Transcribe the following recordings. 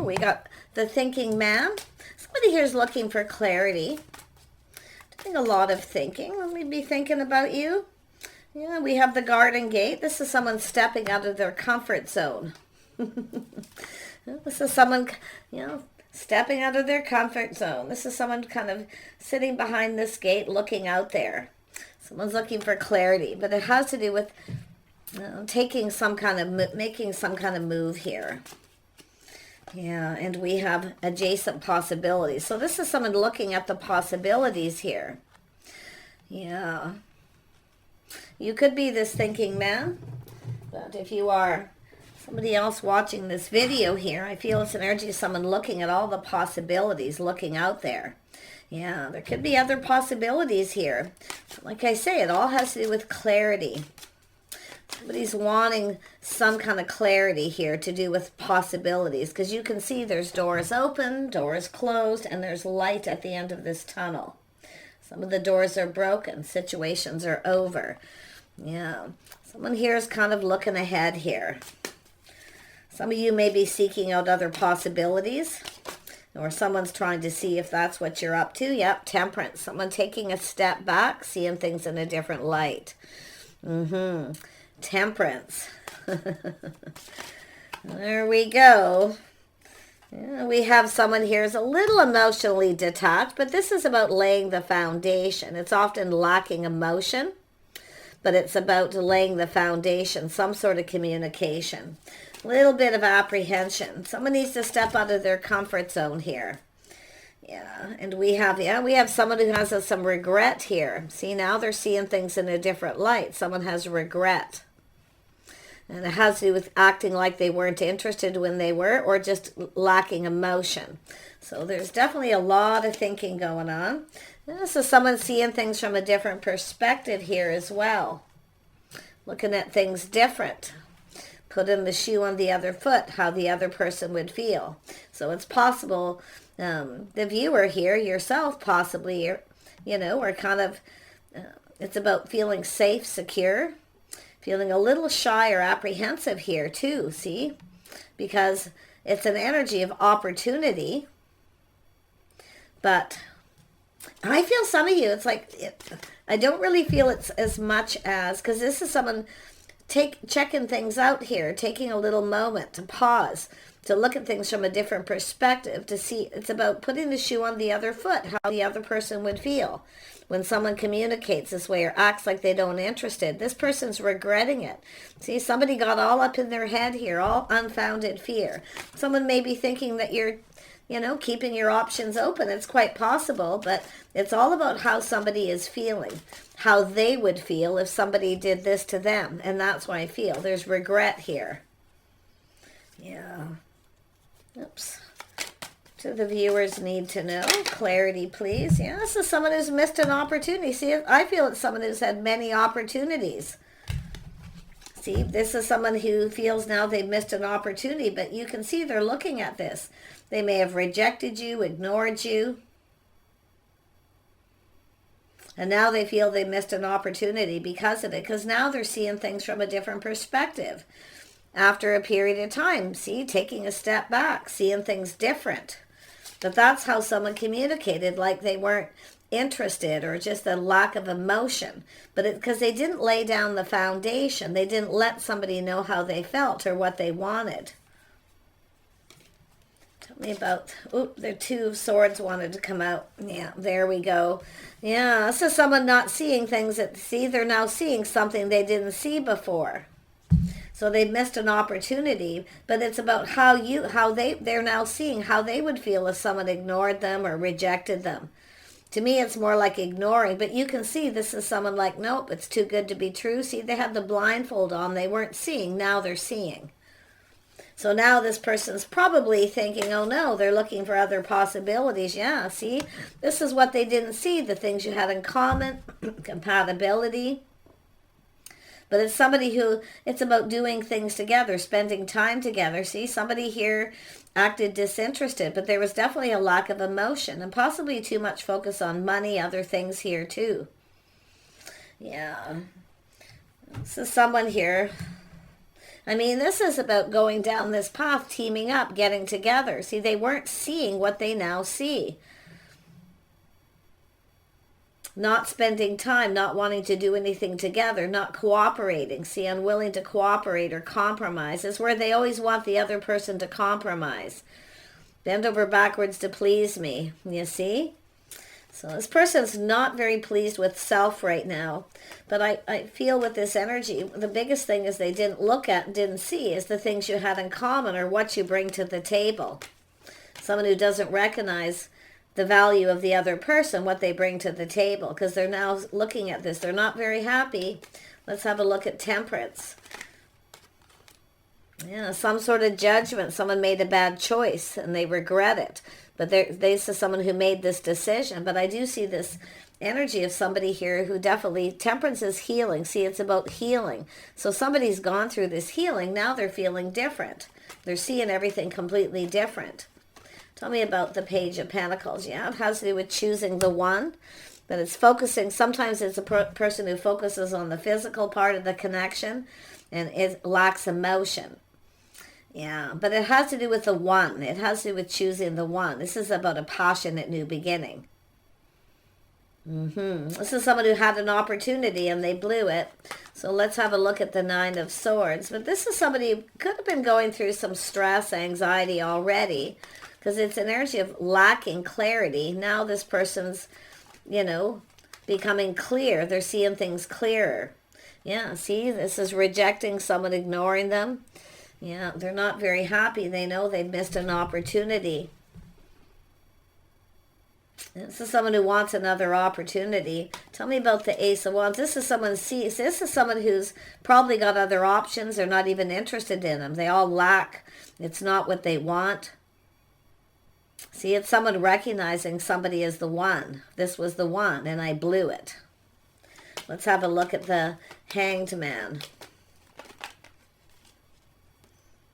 Oh, we got the thinking man. Somebody here is looking for clarity. Doing a lot of thinking. Let me be thinking about you. Yeah, we have the garden gate. This is someone stepping out of their comfort zone. This is someone, stepping out of their comfort zone. This is someone kind of sitting behind this gate looking out there. Someone's looking for clarity, but it has to do with making some kind of move here. Yeah, and we have adjacent possibilities. So this is someone looking at the possibilities here. Yeah. You could be this thinking man, but if you are somebody else watching this video here, I feel it's an energy of someone looking at all the possibilities, looking out there. Yeah, there could be other possibilities here. Like I say, it all has to do with clarity. Somebody's wanting some kind of clarity here to do with possibilities, because you can see there's doors open, doors closed, and there's light at the end of this tunnel. Some of the doors are broken, situations are over. Yeah, someone here is kind of looking ahead here. Some of you may be seeking out other possibilities, or someone's trying to see if that's what you're up to. Yep, temperance. Someone taking a step back, seeing things in a different light. Temperance. There we go. Yeah, we have someone here who's a little emotionally detached, but this is about laying the foundation. It's often lacking emotion, but it's about laying the foundation, some sort of communication. A little bit of apprehension. Someone needs to step out of their comfort zone here. Yeah, and we have someone who has some regret here. See, now they're seeing things in a different light. Someone has regret. And it has to do with acting like they weren't interested when they were, or just lacking emotion. So there's definitely a lot of thinking going on. And this is someone seeing things from a different perspective here as well. Looking at things different. Putting the shoe on the other foot, how the other person would feel. So it's possible, the viewer here, yourself possibly, or kind of, it's about feeling safe, secure, feeling a little shy or apprehensive here too, see? Because it's an energy of opportunity. But I feel some of you, it's like, I don't really feel it's as much as, because this is someone checking things out here, taking a little moment to pause, to look at things from a different perspective, to see. It's about putting the shoe on the other foot, how the other person would feel when someone communicates this way or acts like they don't interested. This person's regretting it. See, somebody got all up in their head here, all unfounded fear. Someone may be thinking that you're keeping your options open. It's quite possible, but it's all about how somebody is feeling, how they would feel if somebody did this to them. And that's why I feel there's regret here. Yeah. Oops. Do the viewers need to know? Clarity, please. Yeah, this is someone who's missed an opportunity. See, I feel it's someone who's had many opportunities. See, this is someone who feels now they've missed an opportunity, but you can see they're looking at this. They may have rejected you, ignored you. And now they feel they missed an opportunity because of it, because now they're seeing things from a different perspective. After a period of time, see, taking a step back, seeing things different. But that's how someone communicated, like they weren't interested or just a lack of emotion. But because they didn't lay down the foundation, they didn't let somebody know how they felt or what they wanted. Tell me about, the Two of Swords wanted to come out. Yeah, there we go. Yeah, this is someone not seeing things that, see, they're now seeing something they didn't see before. So they missed an opportunity, but it's about they're now seeing how they would feel if someone ignored them or rejected them. To me, it's more like ignoring, but you can see this is someone like, nope, it's too good to be true. See, they had the blindfold on. They weren't seeing. Now they're seeing. So now this person's probably thinking, oh no, they're looking for other possibilities. Yeah, see, this is what they didn't see, the things you had in common, compatibility. But it's somebody who, it's about doing things together, spending time together. See, somebody here acted disinterested, but there was definitely a lack of emotion and possibly too much focus on money, other things here too. Yeah. This is someone here I mean, this is about going down this path, teaming up, getting together. See, they weren't seeing what they now see. Not spending time, not wanting to do anything together, not cooperating. See, unwilling to cooperate or compromise is where they always want the other person to compromise. Bend over backwards to please me. You see? So this person's not very pleased with self right now. But I feel with this energy, the biggest thing is they didn't look at and didn't see is the things you had in common or what you bring to the table. Someone who doesn't recognize the value of the other person, what they bring to the table, because they're now looking at this. They're not very happy. Let's have a look at Temperance. Yeah, some sort of judgment. Someone made a bad choice and they regret it. But this is someone who made this decision. But I do see this energy of somebody here who definitely, Temperance is healing. See, it's about healing. So somebody's gone through this healing. Now they're feeling different. They're seeing everything completely different. Tell me about the Page of Pentacles. Yeah, it has to do with choosing the one. But it's focusing. Sometimes it's a person who focuses on the physical part of the connection and it lacks emotion. Yeah, but it has to do with the one. It has to do with choosing the one. This is about a passionate new beginning. This is someone who had an opportunity and they blew it. So let's have a look at the Nine of Swords. But this is somebody who could have been going through some stress, anxiety already, because it's an energy of lacking clarity. Now this person's, becoming clear. They're seeing things clearer. Yeah, see, this is rejecting someone, ignoring them. Yeah, they're not very happy. They know they've missed an opportunity. This is someone who wants another opportunity. Tell me about the Ace of Wands. This is someone who's probably got other options. They're not even interested in them. They all lack. It's not what they want. See, it's someone recognizing somebody as the one. This was the one, and I blew it. Let's have a look at the Hanged Man.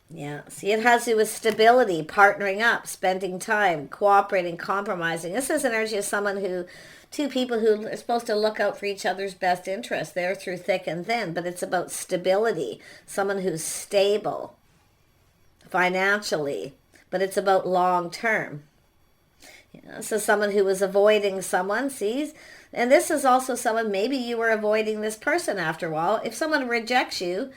Yeah, see, it has to do with stability, partnering up, spending time, cooperating, compromising. This is an energy of someone who, two people who are supposed to look out for each other's best interest. They're through thick and thin, but it's about stability, someone who's stable financially, but it's about long term. Yeah, so someone who was avoiding someone, sees, and this is also someone, maybe you were avoiding this person after a while. If someone rejects you,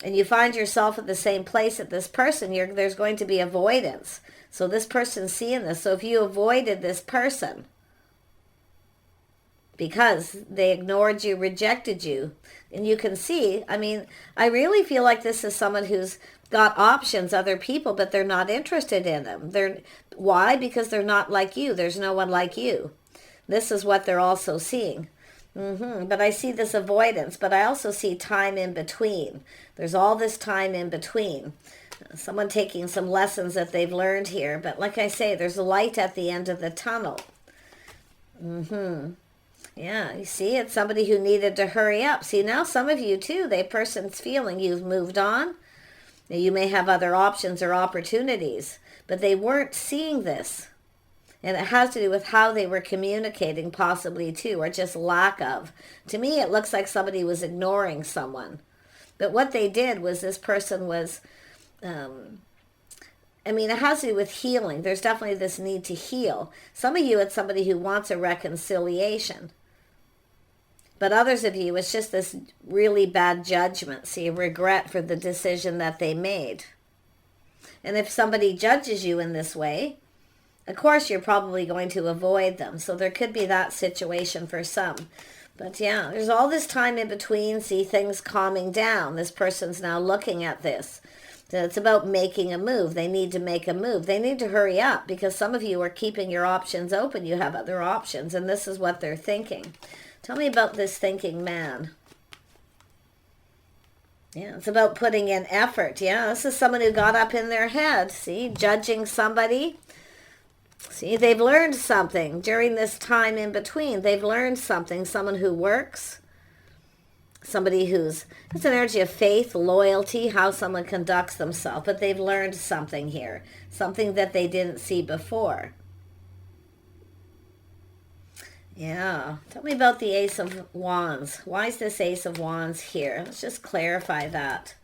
and you find yourself at the same place at this person, there's going to be avoidance. So this person's seeing this. So if you avoided this person because they ignored you, rejected you, and you can see, I mean, I really feel like this is someone who's got options, other people, but they're not interested in them. Why? Because they're not like you. There's no one like you. This is what they're also seeing. But I see this avoidance, but I also see time in between. There's all this time in between. Someone taking some lessons that they've learned here. But like I say, there's a light at the end of the tunnel. Yeah, you see, it's somebody who needed to hurry up. See, now some of you too, the person's feeling you've moved on. Now, you may have other options or opportunities, but they weren't seeing this. And it has to do with how they were communicating possibly too, or just lack of. To me, it looks like somebody was ignoring someone. But what they did was this person was, it has to do with healing. There's definitely this need to heal. Some of you, it's somebody who wants a reconciliation. But others of you, it's just this really bad judgment. See, regret for the decision that they made. And if somebody judges you in this way, of course, you're probably going to avoid them. So there could be that situation for some. But yeah, there's all this time in between. See things calming down. This person's now looking at this. So it's about making a move. They need to make a move. They need to hurry up because some of you are keeping your options open. You have other options, and this is what they're thinking. Tell me about this thinking man. Yeah, it's about putting in effort. Yeah, this is someone who got up in their head. See, judging somebody. See, they've learned something during this time in between. They've learned something. Someone who works, somebody it's an energy of faith, loyalty, how someone conducts themselves. But they've learned something here, something that they didn't see before. Yeah, tell me about the Ace of Wands. Why is this Ace of Wands here? Let's just clarify that.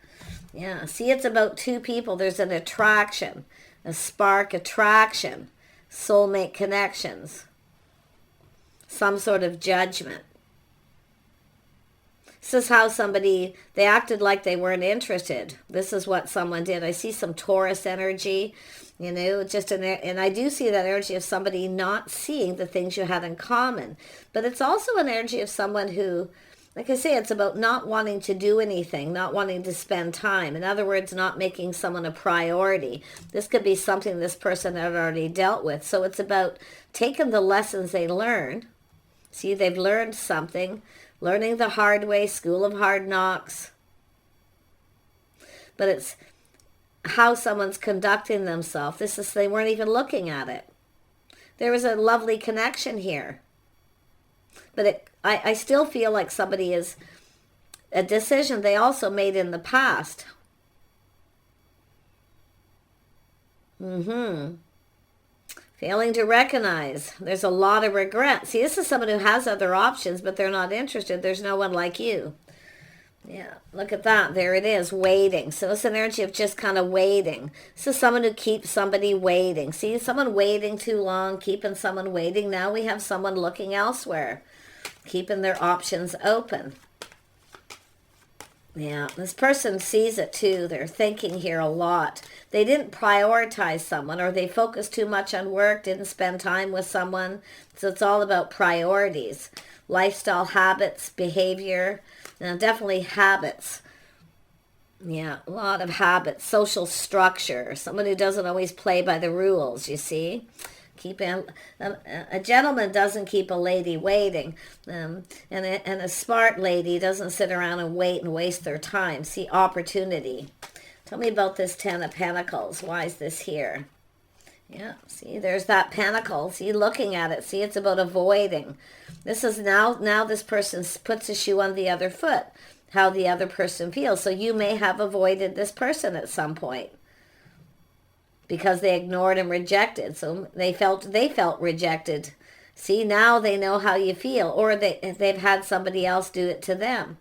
Yeah, see, it's about two people. There's an attraction, a spark attraction, soulmate connections, some sort of judgment. This is how somebody, they acted like they weren't interested. This is what someone did. I see some Taurus energy, you know, and I do see that energy of somebody not seeing the things you had in common. But it's also an energy of someone who, like I say, it's about not wanting to do anything, not wanting to spend time. In other words, not making someone a priority. This could be something this person had already dealt with. So it's about taking the lessons they learn. See, they've learned something. Learning the hard way, school of hard knocks. But it's how someone's conducting themselves. They weren't even looking at it. There was a lovely connection here. But I still feel like somebody is a decision they also made in the past. Failing to recognize. There's a lot of regret. See, this is someone who has other options, but they're not interested. There's no one like you. Yeah, look at that. There it is, waiting. So it's an energy of just kind of waiting. This is someone who keeps somebody waiting. See, someone waiting too long, keeping someone waiting. Now we have someone looking elsewhere, keeping their options open. Yeah, this person sees it too. They're thinking here a lot. They didn't prioritize someone, or they focused too much on work, didn't spend time with someone. So it's all about priorities, lifestyle habits, behavior. Now, definitely habits. Yeah, a lot of habits, social structure. Someone who doesn't always play by the rules, you see. A gentleman doesn't keep a lady waiting, and a smart lady doesn't sit around and wait and waste their time. See, opportunity. Tell me about this Ten of Pentacles. Why is this here? Yeah, see, there's that pentacle. See, looking at it. See, it's about avoiding. This is now this person puts a shoe on the other foot, how the other person feels. So you may have avoided this person at some point, because they ignored and rejected. So they felt rejected. See, now they know how you feel, or they've had somebody else do it to them.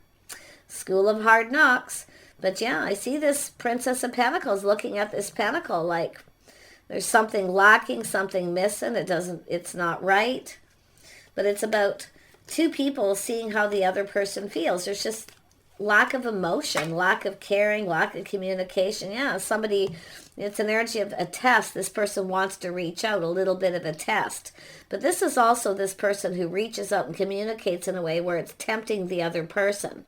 School of hard knocks. But yeah, I see this Princess of Pentacles looking at this pentacle like there's something lacking, something missing. It's not right. But it's about two people seeing how the other person feels. There's just lack of emotion, lack of caring, lack of communication. Yeah, it's an energy of a test. This person wants to reach out, a little bit of a test. But this is also this person who reaches out and communicates in a way where it's tempting the other person.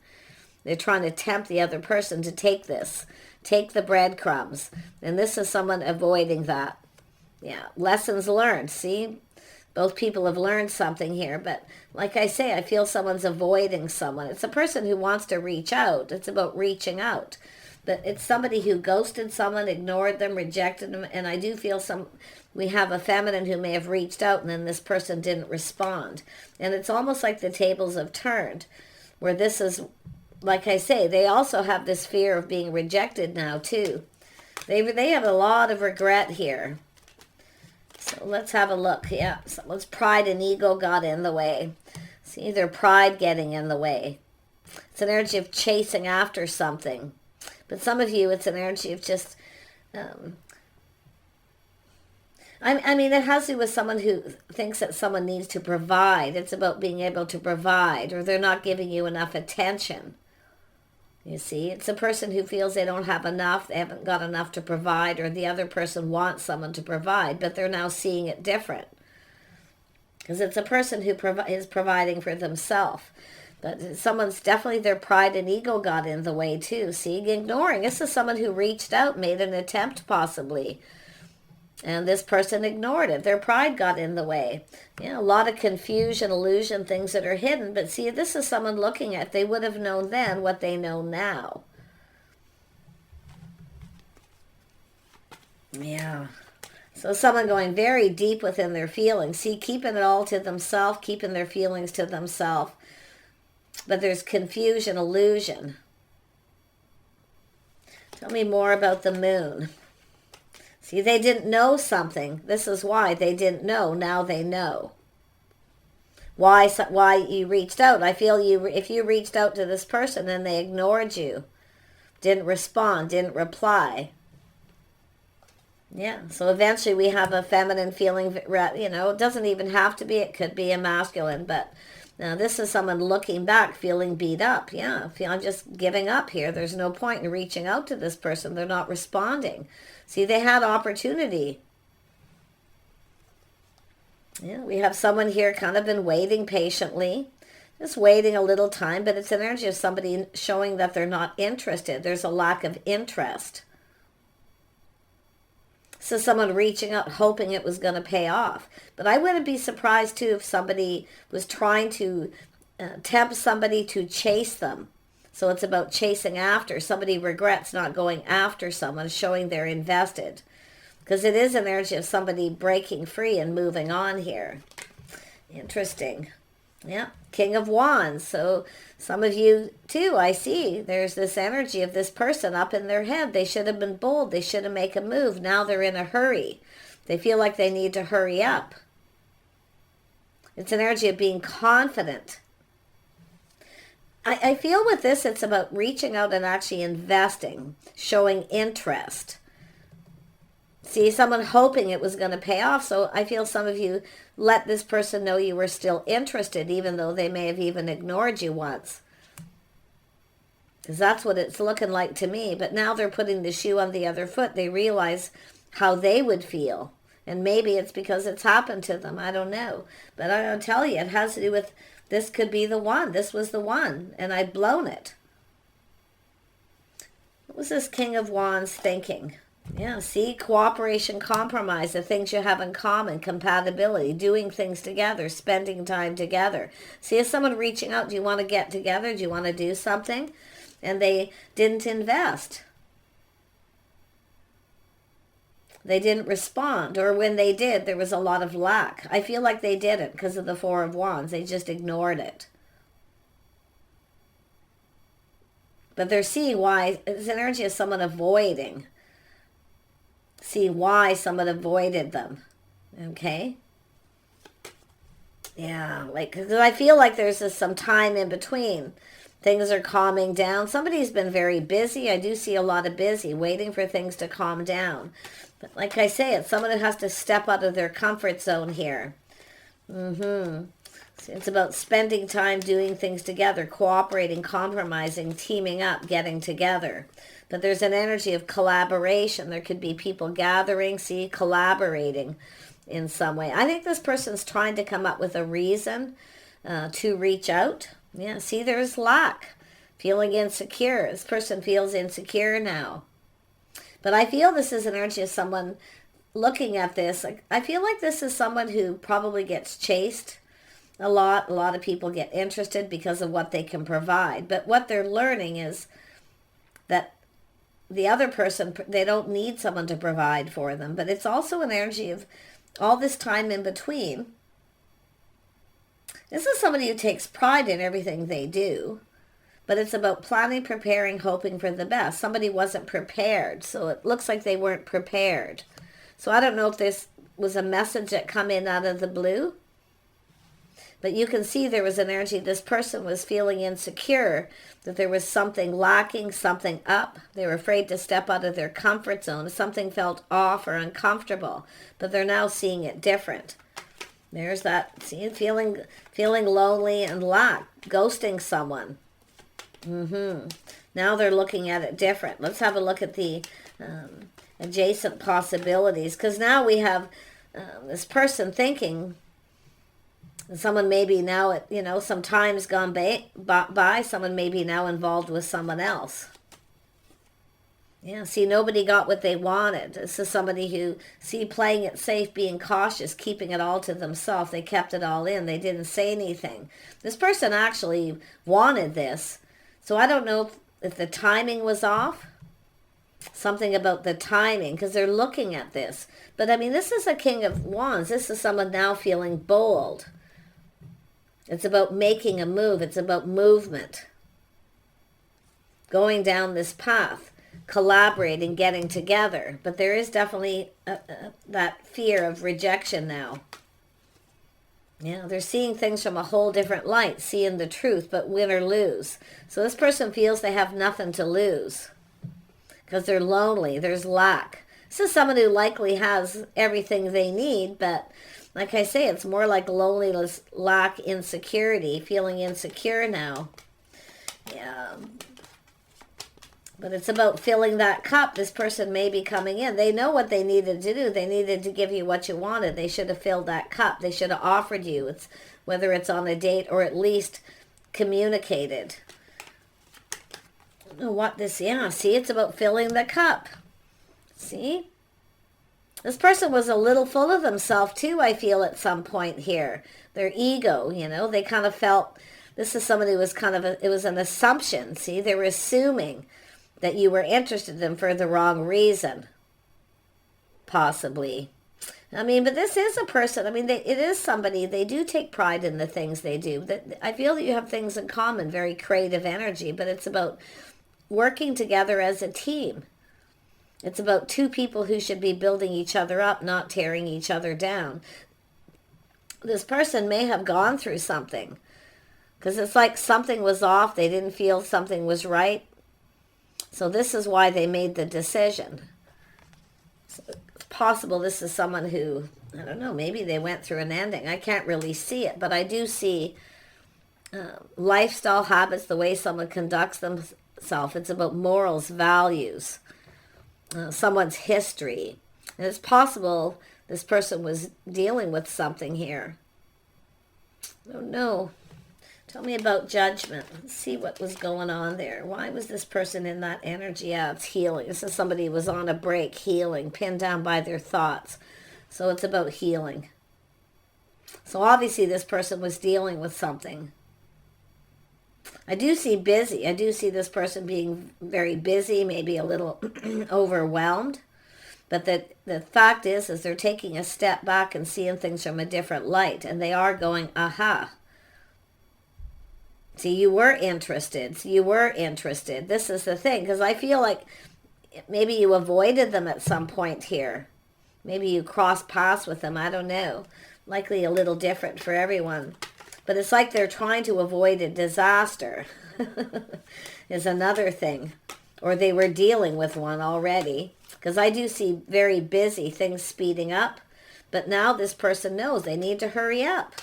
They're trying to tempt the other person to take the breadcrumbs. And this is someone avoiding that. Yeah, lessons learned. See, both people have learned something here. But like I say, I feel someone's avoiding someone. It's a person who wants to reach out. It's about reaching out. But it's somebody who ghosted someone, ignored them, rejected them. And I do feel we have a feminine who may have reached out and then this person didn't respond. And it's almost like the tables have turned, where this is, like I say, they also have this fear of being rejected now too. They have a lot of regret here. So let's have a look. Yeah, someone's pride and ego got in the way. See, their pride getting in the way. It's an energy of chasing after something. But some of you, it's an energy of just, I mean, it has to do with someone who thinks that someone needs to provide. It's about being able to provide, or they're not giving you enough attention. You see, it's a person who feels they don't have enough, they haven't got enough to provide, or the other person wants someone to provide, but they're now seeing it different. Because it's a person who is providing for themselves. But someone's definitely, their pride and ego got in the way too. See, ignoring. This is someone who reached out, made an attempt possibly. And this person ignored it. Their pride got in the way. Yeah, a lot of confusion, illusion, things that are hidden. But see, this is someone looking at, they would have known then what they know now. Yeah. So someone going very deep within their feelings. See, keeping it all to themselves, keeping their feelings to themselves. But there's confusion, illusion. Tell me more about the moon. See, they didn't know something. This is why they didn't know. Now they know. Why you reached out. I feel if you reached out to this person and they ignored you, didn't respond, didn't reply. Yeah, so eventually we have a feminine feeling, you know, it doesn't even have to be, it could be a masculine, but now this is someone looking back, feeling beat up. Yeah, I'm just giving up here. There's no point in reaching out to this person. They're not responding. See, they had opportunity. Yeah, we have someone here kind of been waiting patiently, just waiting a little time, but it's energy of somebody showing that they're not interested. There's a lack of interest. So someone reaching out, hoping it was going to pay off. But I wouldn't be surprised, too, if somebody was trying to tempt somebody to chase them. So it's about chasing after. Somebody regrets not going after someone, showing they're invested. Because it is an energy of somebody breaking free and moving on here. Interesting. Yeah, King of Wands. So some of you, too, I see. There's this energy of this person up in their head. They should have been bold. They should have made a move. Now they're in a hurry. They feel like they need to hurry up. It's an energy of being confident. I feel with this, it's about reaching out and actually investing, showing interest. See, someone hoping it was going to pay off. So I feel some of you let this person know you were still interested, even though they may have even ignored you once. Because that's what it's looking like to me. But now they're putting the shoe on the other foot. They realize how they would feel. And maybe it's because it's happened to them. I don't know. But I'm going to tell you, it has to do with this could be the one. This was the one. And I've blown it. What was this King of Wands thinking? Yeah, see, cooperation, compromise, the things you have in common, compatibility, doing things together, spending time together. See, if someone reaching out, do you want to get together? Do you want to do something? And they didn't invest. They didn't respond, or when they did, there was a lot of lack. I feel like they didn't because of the Four of Wands. They just ignored it. But they're seeing why. It's an energy of someone avoiding. See why someone avoided them. Okay? Yeah, like, because I feel like there's some time in between. Things are calming down. Somebody's been very busy. I do see a lot of busy, waiting for things to calm down. But like I say, it's someone who has to step out of their comfort zone here. It's about spending time doing things together, cooperating, compromising, teaming up, getting together. But there's an energy of collaboration. There could be people gathering, see, collaborating in some way. I think this person's trying to come up with a reason to reach out. Yeah, see, there's lack, feeling insecure. This person feels insecure now. But I feel this is an energy of someone looking at this. I feel like this is someone who probably gets chased a lot. A lot of people get interested because of what they can provide. But what they're learning is that the other person, they don't need someone to provide for them. But it's also an energy of all this time in between. This is somebody who takes pride in everything they do. But it's about planning, preparing, hoping for the best. Somebody wasn't prepared. So it looks like they weren't prepared. So I don't know if this was a message that come in out of the blue. But you can see there was an energy. This person was feeling insecure, that there was something lacking, something up. They were afraid to step out of their comfort zone. Something felt off or uncomfortable, but they're now seeing it different. There's that, see, feeling lonely and lack, ghosting someone. Now they're looking at it different. Let's have a look at the adjacent possibilities, because now we have this person thinking. Someone may be now, some time's gone by, someone may be now involved with someone else. Yeah, see, nobody got what they wanted. This is somebody who, playing it safe, being cautious, keeping it all to themselves. They kept it all in. They didn't say anything. This person actually wanted this. So I don't know if the timing was off. Something about the timing, because they're looking at this. But, this is a King of Wands. This is someone now feeling bold. It's about making a move. It's about movement. Going down this path. Collaborating, getting together. But there is definitely that fear of rejection now. Yeah, they're seeing things from a whole different light. Seeing the truth, but win or lose. So this person feels they have nothing to lose. because they're lonely. There's lack. This is someone who likely has everything they need, but like I say, it's more like loneliness, lack, insecurity, feeling insecure now. Yeah. But it's about filling that cup. This person may be coming in. They know what they needed to do. They needed to give you what you wanted. They should have filled that cup. They should have offered you, whether it's on a date or at least communicated. I don't know what this, yeah, see, it's about filling the cup. See? This person was a little full of themselves too, I feel, at some point here. Their ego, you know, they kind of felt, this is somebody who was kind of, it was an assumption, see? They were assuming that you were interested in them for the wrong reason, possibly. I mean, but this is a person, I mean, it is somebody, they do take pride in the things they do. I feel that you have things in common, very creative energy, but it's about working together as a team. It's about two people who should be building each other up, not tearing each other down. This person may have gone through something, because it's like something was off. They didn't feel something was right. So this is why they made the decision. So it's possible this is someone who, I don't know, maybe they went through an ending. I can't really see it, but I do see lifestyle habits, the way someone conducts themselves. It's about morals, values. Someone's history. And it's possible this person was dealing with something here. I don't know. Tell me about judgment. Let's see what was going on there. Why was this person in that energy? Yeah, it's healing. This is somebody who was on a break, healing, pinned down by their thoughts. So it's about healing. So obviously this person was dealing with something. I do see busy. I do see this person being very busy, maybe a little overwhelmed. But the fact is they're taking a step back and seeing things from a different light. And they are going, aha. See, you were interested. So you were interested. This is the thing. Because I feel like maybe you avoided them at some point here. Maybe you crossed paths with them. I don't know. Likely a little different for everyone. But it's like they're trying to avoid a disaster is another thing. Or they were dealing with one already. Because I do see very busy things speeding up. But now this person knows they need to hurry up.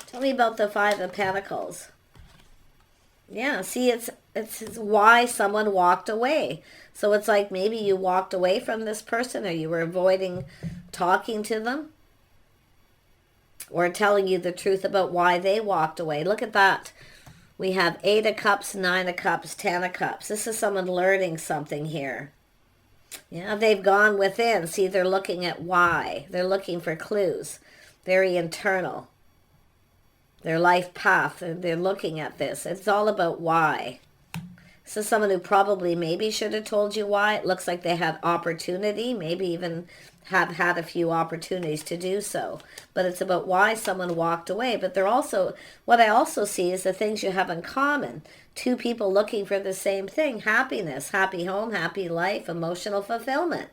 Tell me about the Five of Pentacles. Yeah, see, it's why someone walked away. So it's like maybe you walked away from this person or you were avoiding talking to them. Or telling you the truth about why they walked away. Look at that. We have 8 of Cups, 9 of Cups, 10 of Cups. This is someone learning something here. Yeah, they've gone within. See, they're looking at why. They're looking for clues. Very internal. Their life path. They're looking at this. It's all about why. This is someone who probably maybe should have told you why. It looks like they had opportunity. Maybe even have had a few opportunities to do so. But it's about why someone walked away. But they're also, what I also see is the things you have in common. Two people looking for the same thing. Happiness, happy home, happy life, emotional fulfillment.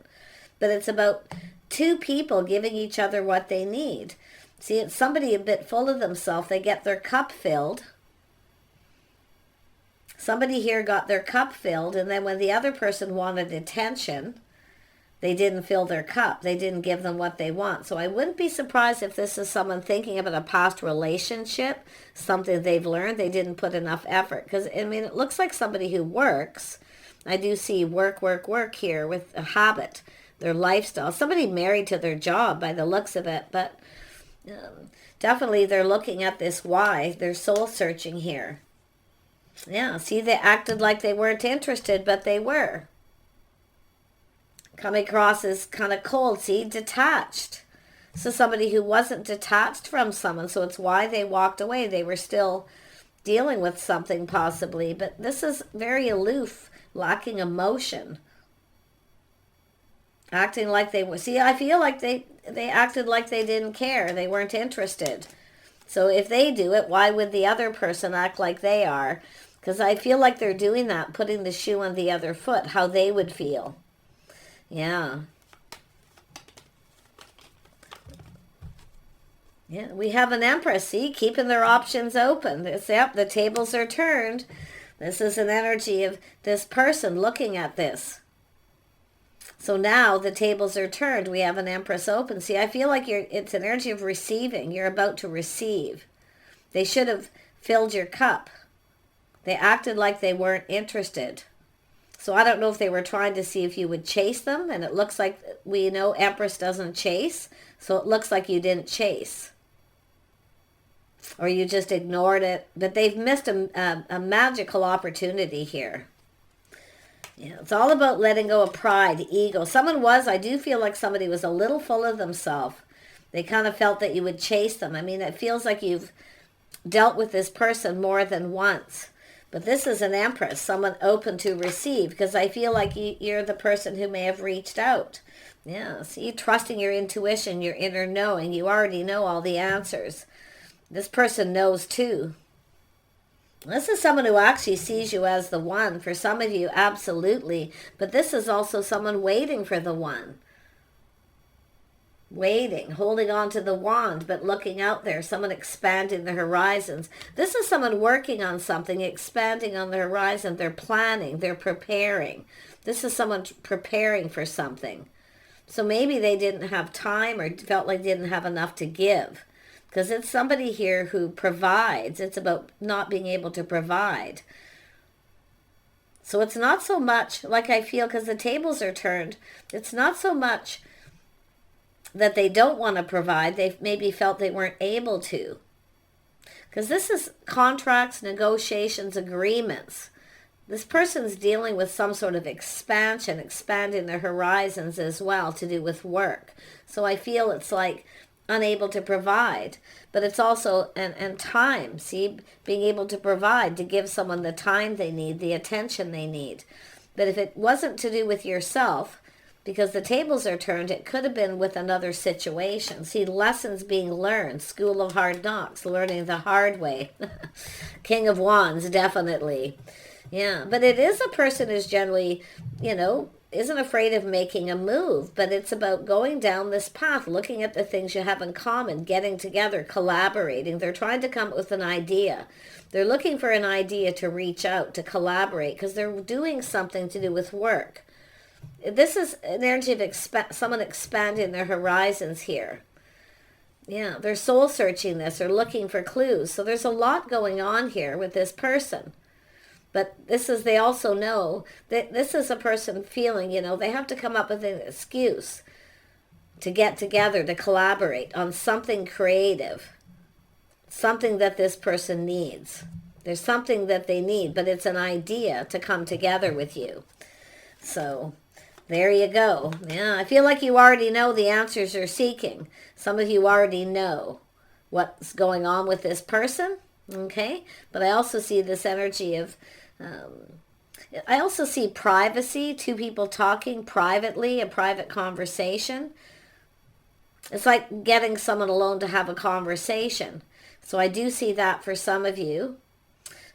But it's about two people giving each other what they need. See, it's somebody a bit full of themselves. They get their cup filled. Somebody here got their cup filled, and then when the other person wanted attention, they didn't fill their cup. They didn't give them what they want. So I wouldn't be surprised if this is someone thinking about a past relationship, something they've learned. They didn't put enough effort. Because, I mean, it looks like somebody who works. I do see work, work, work here with a habit, their lifestyle. Somebody married to their job by the looks of it, but definitely they're looking at this why. They're soul searching here. Yeah, see, they acted like they weren't interested, but they were. Coming across as kind of cold, see, detached. So somebody who wasn't detached from someone, so it's why they walked away. They were still dealing with something possibly, but this is very aloof, lacking emotion. Acting like they were, see, I feel like they acted like they didn't care. They weren't interested. So if they do it, why would the other person act like they are? Because I feel like they're doing that, putting the shoe on the other foot, how they would feel. Yeah. Yeah, we have an Empress, see, keeping their options open. Yep, the tables are turned. This is an energy of this person looking at this. So now the tables are turned. We have an Empress open. See, I feel like it's an energy of receiving. You're about to receive. They should have filled your cup. They acted like they weren't interested. So I don't know if they were trying to see if you would chase them. And it looks like, we know Empress doesn't chase. So it looks like you didn't chase. Or you just ignored it. But they've missed a magical opportunity here. Yeah, it's all about letting go of pride, ego. I do feel like somebody was a little full of themselves. They kind of felt that you would chase them. I mean, it feels like you've dealt with this person more than once. But this is an Empress, someone open to receive, because I feel like you're the person who may have reached out. Yeah, see, trusting your intuition, your inner knowing. You already know all the answers. This person knows too. This is someone who actually sees you as the one. For some of you, absolutely. But this is also someone waiting for the one. Waiting, holding on to the wand, but looking out there. Someone expanding the horizons. This is someone working on something, expanding on the horizon. They're planning, they're preparing. This is someone preparing for something. So maybe they didn't have time or felt like they didn't have enough to give. Because it's somebody here who provides. It's about not being able to provide. So it's not so much, like I feel, because the tables are turned, it's not so much that they don't want to provide. They maybe felt they weren't able to. Because this is contracts, negotiations, agreements. This person's dealing with some sort of expansion, expanding their horizons as well, to do with work. So I feel it's like unable to provide, but it's also and time. See, being able to provide, to give someone the time they need, the attention they need. But if it wasn't to do with yourself, because the tables are turned, it could have been with another situation. See, lessons being learned, school of hard knocks, learning the hard way. King of Wands, definitely. Yeah, but it is a person who's generally, isn't afraid of making a move, but it's about going down this path, looking at the things you have in common, getting together, collaborating. They're trying to come up with an idea. They're looking for an idea to reach out, to collaborate, because they're doing something to do with work. This is an energy of someone expanding their horizons here. Yeah, they're soul searching this, or looking for clues. So there's a lot going on here with this person. But they also know that this is a person feeling, they have to come up with an excuse to get together, to collaborate on something creative, something that this person needs. There's something that they need, but it's an idea to come together with you. So there you go. Yeah, I feel like you already know the answers you're seeking. Some of you already know what's going on with this person, okay? But I also see this energy of I also see privacy, two people talking privately, a private conversation. It's like getting someone alone to have a conversation. So I do see that for some of you.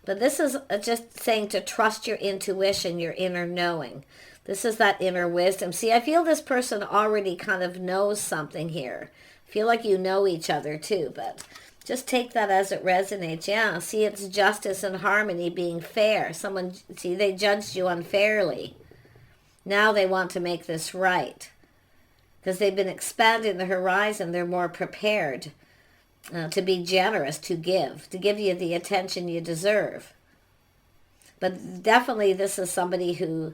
But this is just saying to trust your intuition, your inner knowing. This is that inner wisdom. See, I feel this person already kind of knows something here. I feel like you know each other too, but just take that as it resonates. Yeah, see, it's justice and harmony, being fair. They judged you unfairly. Now they want to make this right. Because they've been expanding the horizon, they're more prepared to be generous, to give you the attention you deserve. But definitely this is somebody who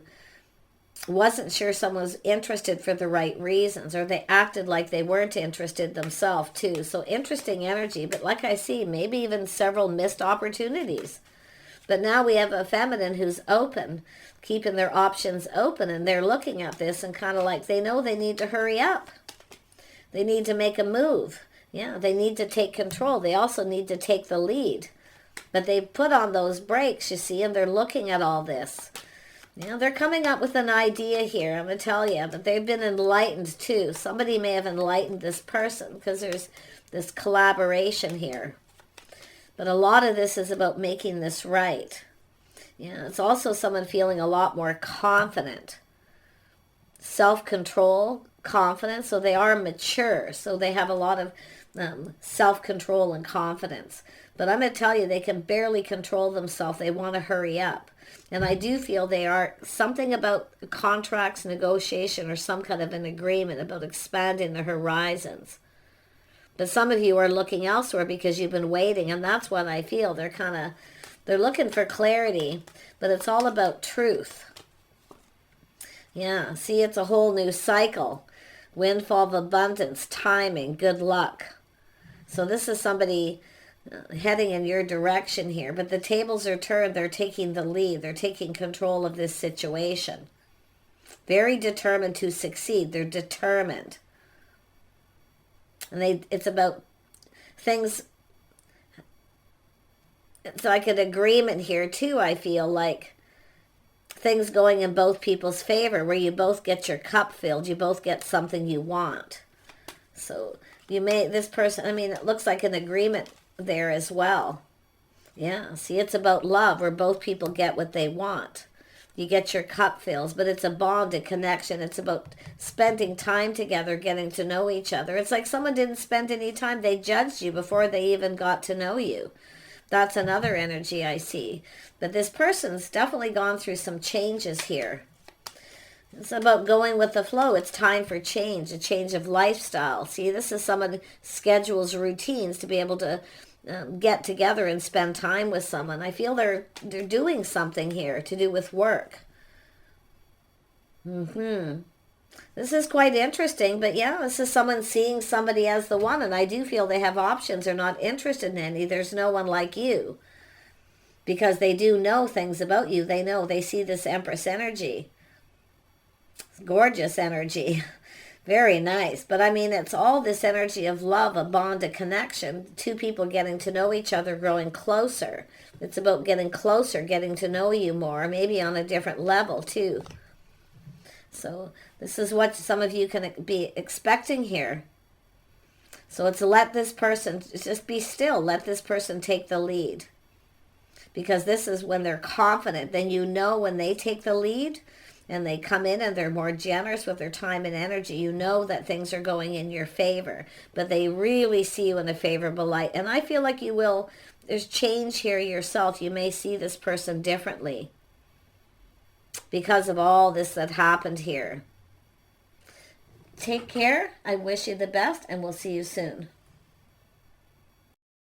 wasn't sure someone was interested for the right reasons, or they acted like they weren't interested themselves too. So interesting energy, but like I see, maybe even several missed opportunities. But now we have a feminine who's open, keeping their options open, and they're looking at this and kind of like they know they need to hurry up. They need to make a move. Yeah, they need to take control. They also need to take the lead. But they put on those brakes, you see, and they're looking at all this. They're coming up with an idea here, I'm going to tell you, but they've been enlightened too. Somebody may have enlightened this person because there's this collaboration here. But a lot of this is about making this right. Yeah, it's also someone feeling a lot more confident. Self-control, confidence. So they are mature. So they have a lot of self-control and confidence. But I'm going to tell you, they can barely control themselves. They want to hurry up. And I do feel they are something about contracts, negotiation, or some kind of an agreement about expanding the horizons. But some of you are looking elsewhere because you've been waiting, and that's what I feel. They're looking for clarity, but it's all about truth. Yeah, see, it's a whole new cycle. Windfall of abundance, timing, good luck. So this is somebody heading in your direction here, but the tables are turned. They're taking the lead. They're taking control of this situation. Very determined to succeed. They're determined. And it's about things. It's like an agreement here too, I feel like. Things going in both people's favor, where you both get your cup filled. You both get something you want. So this person, I mean, it looks like an agreement there as well. Yeah, see, it's about love, where both people get what they want. You get your cup filled, but it's a bond, a connection. It's about spending time together, getting to know each other. It's like someone didn't spend any time. They judged you before they even got to know you. That's another energy I see. But this person's definitely gone through some changes here. It's about going with the flow. It's time for change, a change of lifestyle. See, this is someone schedules routines to be able to get together and spend time with someone. I feel they're doing something here to do with work. This is quite interesting, but yeah, this is someone seeing somebody as the one, and I do feel they have options. They're not interested in any. There's no one like you, because they do know things about you. They see this Empress energy. Gorgeous energy. Very nice. But I mean, it's all this energy of love, a bond, a connection, two people getting to know each other, growing closer. It's about getting closer, getting to know you more, maybe on a different level too. So this is what some of you can be expecting here. So it's let this person, just be still, let this person take the lead. Because this is when they're confident. Then you know when they take the lead, and they come in and they're more generous with their time and energy, you know that things are going in your favor. But they really see you in a favorable light. And I feel like you will, there's change here yourself. You may see this person differently because of all this that happened here. Take care. I wish you the best, and we'll see you soon.